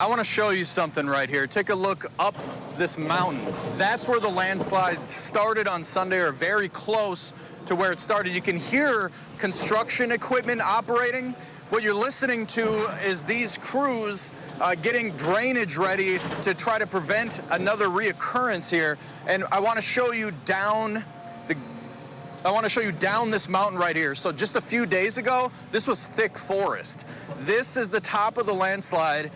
I want to show you something right here. Take a look up this mountain. That's where the landslide started on Sunday, or very close to where it started. You can hear construction equipment operating. What you're listening to is these crews getting drainage ready to try to prevent another reoccurrence here. And I want to show you down this mountain right here. So just a few days ago, this was thick forest. This is the top of the landslide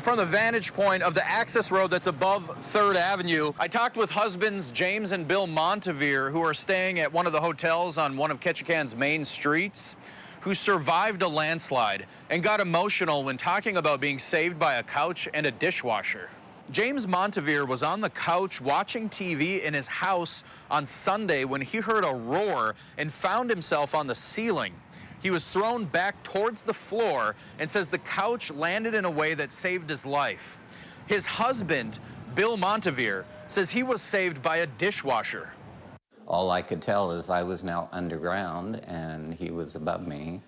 from the vantage point of the access road that's above 3rd Avenue. I talked with husbands James and Bill Montevere, who are staying at one of the hotels on one of Ketchikan's main streets, who survived a landslide and got emotional when talking about being saved by a couch and a dishwasher. James Montevere was on the couch watching TV in his house on Sunday when he heard a roar and found himself on the ceiling. He was thrown back towards the floor and says the couch landed in a way that saved his life. His husband, Bill Montevere, says he was saved by a dishwasher. All I could tell is I was now underground and he was above me.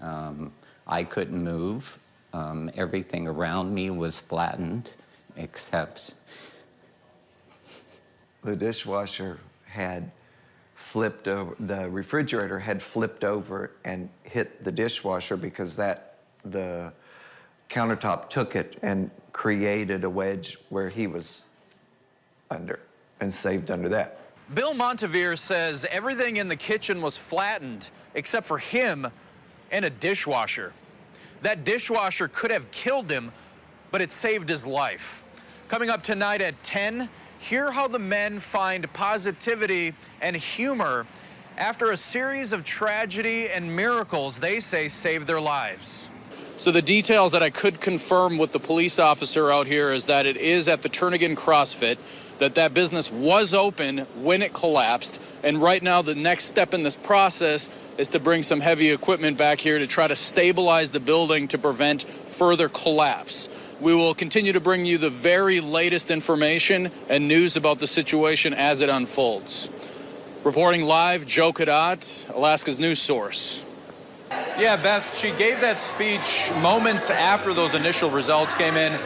I couldn't move. Everything around me was flattened except the dishwasher had flipped over, the refrigerator had flipped over and hit the dishwasher because the countertop took it and created a wedge where he was under and saved under that. Bill Montevere says everything in the kitchen was flattened except for him and a dishwasher. That dishwasher could have killed him, but it saved his life. Coming up tonight at 10, hear how the men find positivity and humor after a series of tragedy and miracles they say saved their lives. So the details that I could confirm with the police officer out here is that it is at the Turnagain CrossFit, that business was open when it collapsed, and right now the next step in this process is to bring some heavy equipment back here to try to stabilize the building to prevent further collapse. We will continue to bring you the very latest information and news about the situation as it unfolds. Reporting live, Joe Cadat, Alaska's news source. Yeah, Beth, she gave that speech moments after those initial results came in,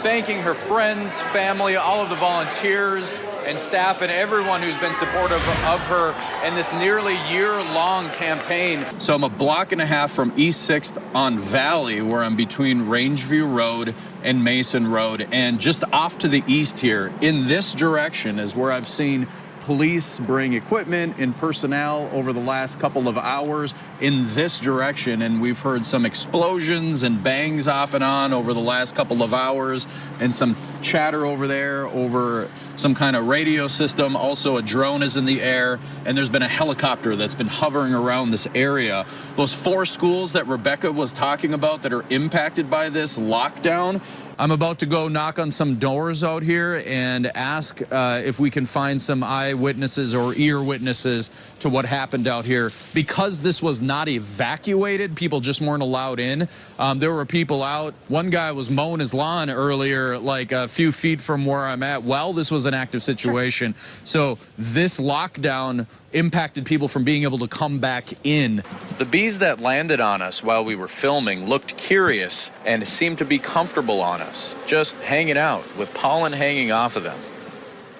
thanking her friends, family, all of the volunteers and staff and everyone who's been supportive of her in this nearly year-long campaign. So I'm a block and a half from East 6th on Valley, where I'm between Rangeview Road and Mason Road. And just off to the east here, in this direction, is where I've seen police bring equipment and personnel over the last couple of hours in this direction, and we've heard some explosions and bangs off and on over the last couple of hours, and some chatter over there over some kind of radio system. Also, a drone is in the air, and there's been a helicopter that's been hovering around this area. Those 4 schools that Rebecca was talking about that are impacted by this lockdown, I'm about to go knock on some doors out here and ask if we can find some eyewitnesses or ear witnesses to what happened out here. Because this was not evacuated, people just weren't allowed in. There were people out. One guy was mowing his lawn earlier, like a few feet from where I'm at, while this was an active situation. So this lockdown impacted people from being able to come back in. The bees that landed on us while we were filming looked curious and seemed to be comfortable on us, just hanging out with pollen hanging off of them.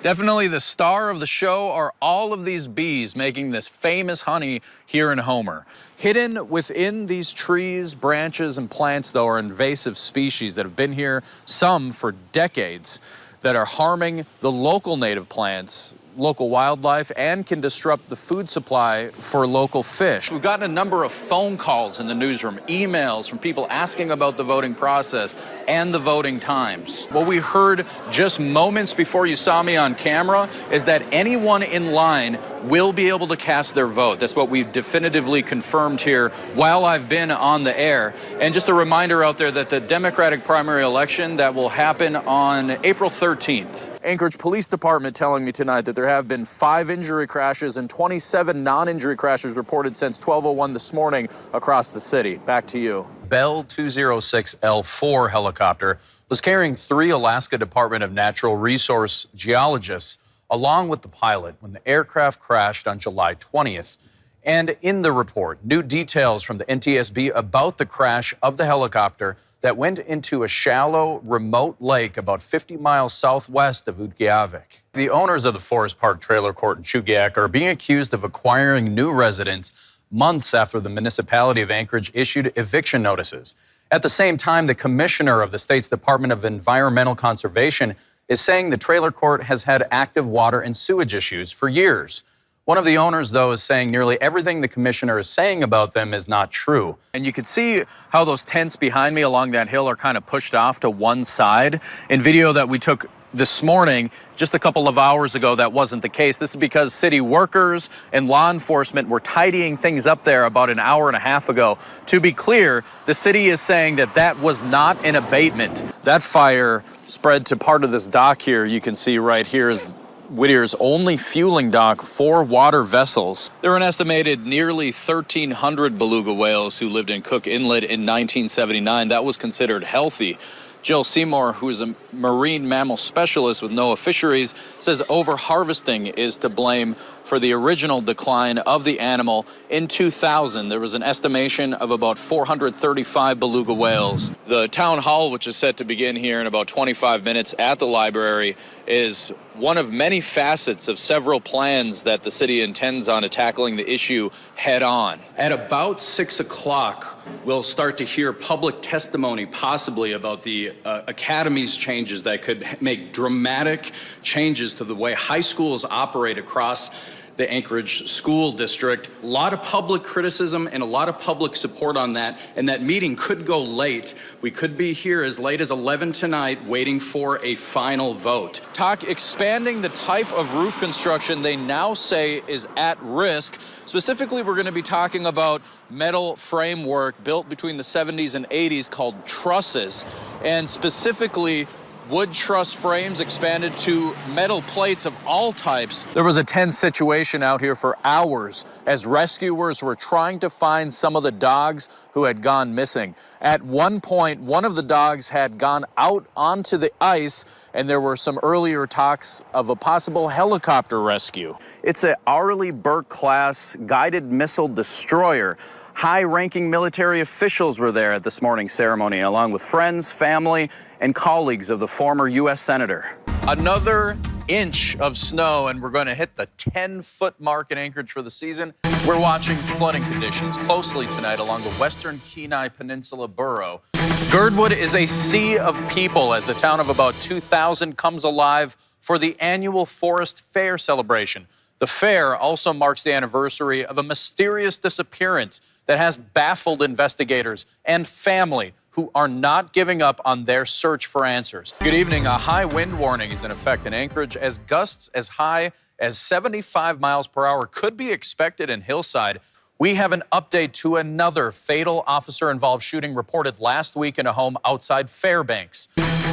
Definitely the star of the show are all of these bees making this famous honey here in Homer. Hidden within these trees, branches, and plants, though, are invasive species that have been here, some for decades, that are harming the local native plants, local wildlife, and can disrupt the food supply for local fish. We've gotten a number of phone calls in the newsroom, emails from people asking about the voting process and the voting times. What we heard just moments before you saw me on camera is that anyone in line will be able to cast their vote. That's what we've definitively confirmed here while I've been on the air. And just a reminder out there that the Democratic primary election that will happen on April 13th. Anchorage Police Department telling me tonight that there have been 5 injury crashes and 27 non-injury crashes reported since 12:01 this morning across the city. Back to you. Bell 206L4 helicopter was carrying 3 Alaska Department of Natural Resource geologists along with the pilot when the aircraft crashed on July 20th. And in the report, new details from the NTSB about the crash of the helicopter that went into a shallow, remote lake about 50 miles southwest of Utqiagvik. The owners of the Forest Park Trailer Court in Chugiak are being accused of acquiring new residents months after the municipality of Anchorage issued eviction notices. At the same time, the commissioner of the state's Department of Environmental Conservation is saying the trailer court has had active water and sewage issues for years. One of the owners, though, is saying nearly everything the commissioner is saying about them is not true. And you can see how those tents behind me along that hill are kind of pushed off to one side. In video that we took this morning, just a couple of hours ago, that wasn't the case. This is because city workers and law enforcement were tidying things up there about an hour and a half ago. To be clear, the city is saying that that was not an abatement. That fire spread to part of this dock here. You can see right here is Whittier's only fueling dock for water vessels. There were an estimated nearly 1,300 beluga whales who lived in Cook Inlet in 1979. That was considered healthy. Jill Seymour, who is a marine mammal specialist with NOAA Fisheries, says overharvesting is to blame for the original decline of the animal. In 2000, there was an estimation of about 435 beluga whales. The town hall, which is set to begin here in about 25 minutes at the library, is one of many facets of several plans that the city intends on tackling the issue head on. At about 6 o'clock, we'll start to hear public testimony possibly about the academy's changes that could make dramatic changes to the way high schools operate across the Anchorage school district. A lot of public criticism and a lot of public support on that, and that meeting could go late. We could be here as late as 11 tonight waiting for a final vote. Talk expanding the type of roof construction they now say is at risk. Specifically, we're going to be talking about metal framework built between the 70s and 80s called trusses, and specifically wood truss frames expanded to metal plates of all types. There was a tense situation out here for hours as rescuers were trying to find some of the dogs who had gone missing. At one point, one of the dogs had gone out onto the ice, and there were some earlier talks of a possible helicopter rescue. It's an Arleigh Burke-class guided missile destroyer. High-ranking military officials were there at this morning's ceremony, along with friends, family, and colleagues of the former U.S. Senator. Another inch of snow, and we're going to hit the 10-foot mark in Anchorage for the season. We're watching flooding conditions closely tonight along the western Kenai Peninsula borough. Girdwood is a sea of people as the town of about 2,000 comes alive for the annual Forest Fair celebration. The fair also marks the anniversary of a mysterious disappearance that has baffled investigators and family who are not giving up on their search for answers. Good evening. A high wind warning is in effect in Anchorage as gusts as high as 75 miles per hour could be expected in Hillside. We have an update to another fatal officer-involved shooting reported last week in a home outside Fairbanks.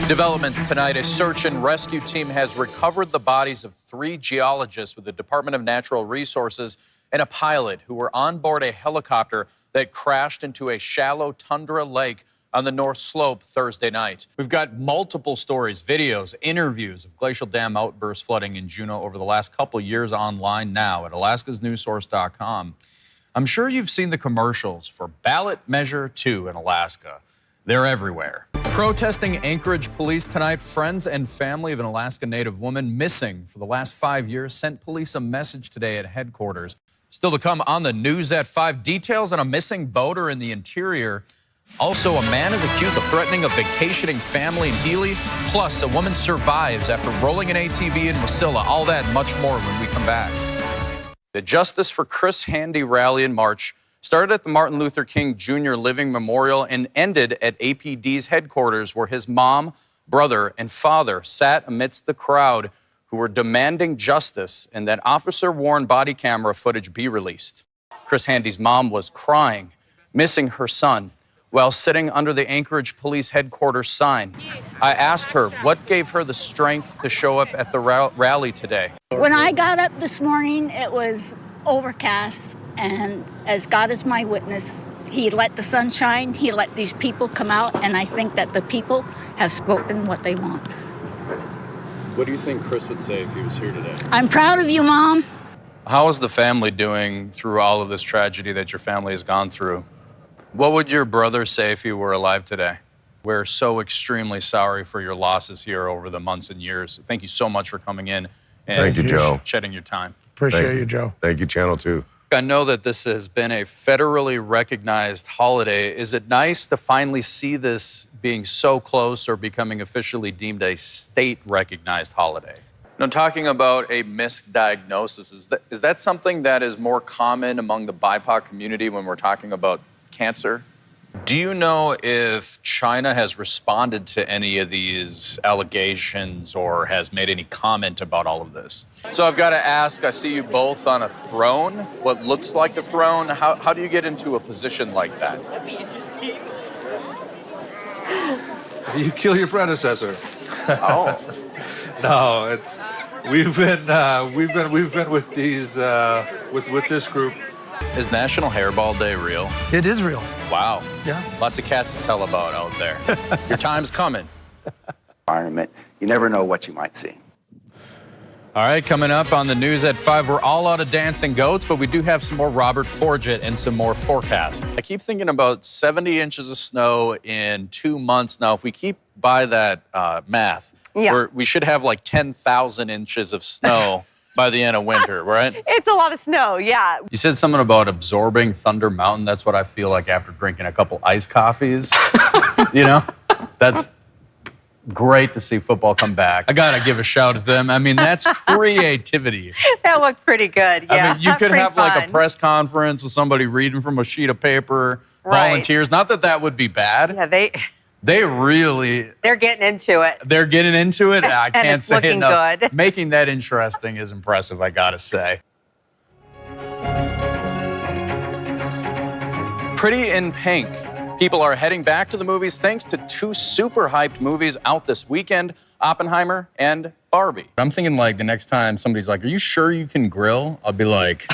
Developments tonight, a search and rescue team has recovered the bodies of 3 geologists with the Department of Natural Resources and a pilot who were on board a helicopter that crashed into a shallow tundra lake on the North Slope Thursday night. We've got multiple stories, videos, interviews of glacial dam outburst flooding in Juneau over the last couple years online now at alaskasnewssource.com. I'm sure you've seen the commercials for Ballot Measure 2 in Alaska. They're everywhere. Protesting Anchorage police tonight, friends and family of an Alaska Native woman missing for the last 5 years sent police a message today at headquarters. Still to come on the news at 5, details on a missing boater in the interior. Also, a man is accused of threatening a vacationing family in Healy. Plus, a woman survives after rolling an ATV in Wasilla. All that and much more when we come back. The Justice for Chris Handy rally and march started at the Martin Luther King Jr. Living Memorial and ended at APD's headquarters, where his mom, brother, and father sat amidst the crowd who were demanding justice and that officer-worn body camera footage be released. Chris Handy's mom was crying, missing her son, while sitting under the Anchorage Police Headquarters sign. I asked her what gave her the strength to show up at the rally today. When I got up this morning, it was overcast, and as God is my witness, He let the sun shine, He let these people come out, and I think that the people have spoken what they want. What do you think Chris would say if he was here today? I'm proud of you, Mom. How is the family doing through all of this tragedy that your family has gone through? What would your brother say if he were alive today? We're so extremely sorry for your losses here over the months and years. Thank you so much for coming in and Thank you, Joe. shedding your time. Appreciate you, Joe. Thank you, Channel 2. I know that this has been a federally recognized holiday. Is it nice to finally see this being so close or becoming officially deemed a state-recognized holiday? Now, talking about a misdiagnosis, is that something that is more common among the BIPOC community when we're talking about cancer? Do you know if China has responded to any of these allegations or has made any comment about all of this? So I've got to ask, I see you both on a throne, what looks like a throne. How do you get into a position like that? You kill your predecessor. Oh. No, it's we've been with these with this group. Is National Hairball Day real? It is real. Wow. Yeah. Lots of cats to tell about out there. Your time's coming. Environment, you never know what you might see. All right, coming up on the news at 5, we're all out of dancing goats, but we do have some more Robert Forget and some more forecasts. I keep thinking about 70 inches of snow in 2 months. Now, if we keep by that math, we should have like 10,000 inches of snow by the end of winter, right? It's a lot of snow, yeah. You said something about absorbing Thunder Mountain. That's what I feel like after drinking a couple iced coffees. You know? That's great to see football come back. I gotta give a shout to them. I mean, that's creativity. That looked pretty good, yeah. I mean, you could Pretty have like a fun. press conference with somebody reading from a sheet of paper, volunteers. Not that that would be bad. Yeah, They really, they're getting into it. they're getting into it. I And can't it's say looking enough. good. Making that interesting is impressive, I gotta say. Pretty in Pink. People are heading back to the movies thanks to 2 super hyped movies out this weekend, Oppenheimer and Barbie. I'm thinking like the next time somebody's like, are you sure you can grill? I'll be like,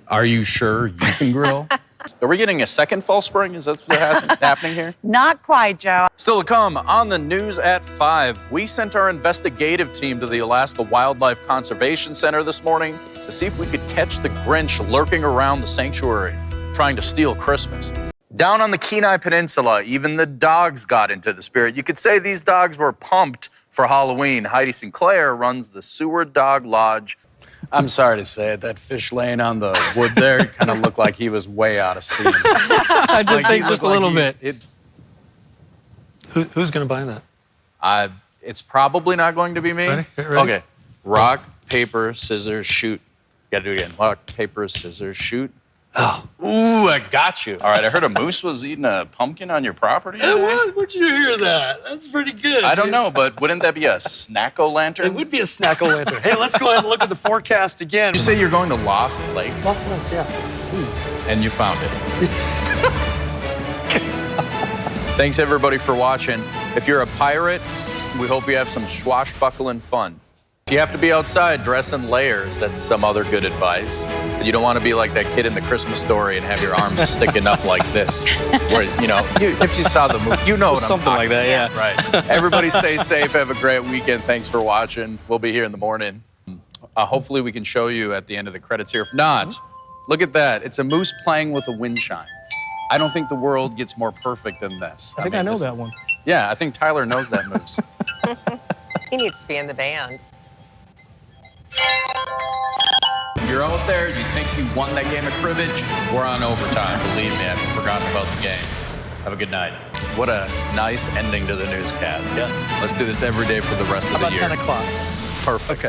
are you sure you can grill? Are we getting a second fall spring? Is that what's happening here? Not quite, Joe. Still to come on the news at 5. We sent our investigative team to the Alaska Wildlife Conservation Center this morning to see if we could catch the Grinch lurking around the sanctuary, trying to steal Christmas. Down on the Kenai Peninsula, even the dogs got into the spirit. You could say these dogs were pumped for Halloween. Heidi Sinclair runs the Seward Dog Lodge. I'm sorry to say it, that fish laying on the wood there kind of looked like he was way out of steam. I did think just a little bit. Who's going to buy that? It's probably not going to be me. Ready? Get ready. Okay. Rock, paper, scissors, shoot. Gotta do it again. Rock, paper, scissors, shoot. Oh. Ooh, I got you. All right, I heard a moose was eating a pumpkin on your property today. Where'd you hear that? That's pretty good. I don't know, but wouldn't that be a snack-o'-lantern? It would be a snack-o'-lantern. Hey, let's go ahead and look at the forecast again. You say you're going to Lost Lake, Lost Lake, yeah. and you found it. Thanks, everybody, for watching. If you're a pirate, we hope you have some swashbuckling fun. If you have to be outside, dress in layers. That's some other good advice. You don't want to be like that kid in the Christmas Story and have your arms sticking up like this. Where, you know, if you saw the movie, you know what I'm Something like talking that, about. Right. Everybody stay safe. Have a great weekend. Thanks for watching. We'll be here in the morning. Hopefully we can show you at the end of the credits here. If not, look at that. It's a moose playing with a wind chime. I don't think the world gets more perfect than this. I think I know that one. Yeah, I think Tyler knows that moose. He needs to be in the band. If you're out there, you think you won that game of cribbage, we're on overtime. Believe me, I've forgotten about the game. Have a good night. What a nice ending to the newscast. Yeah. Let's do this every day for the rest of the How year. about 10 o'clock? Perfect. Okay.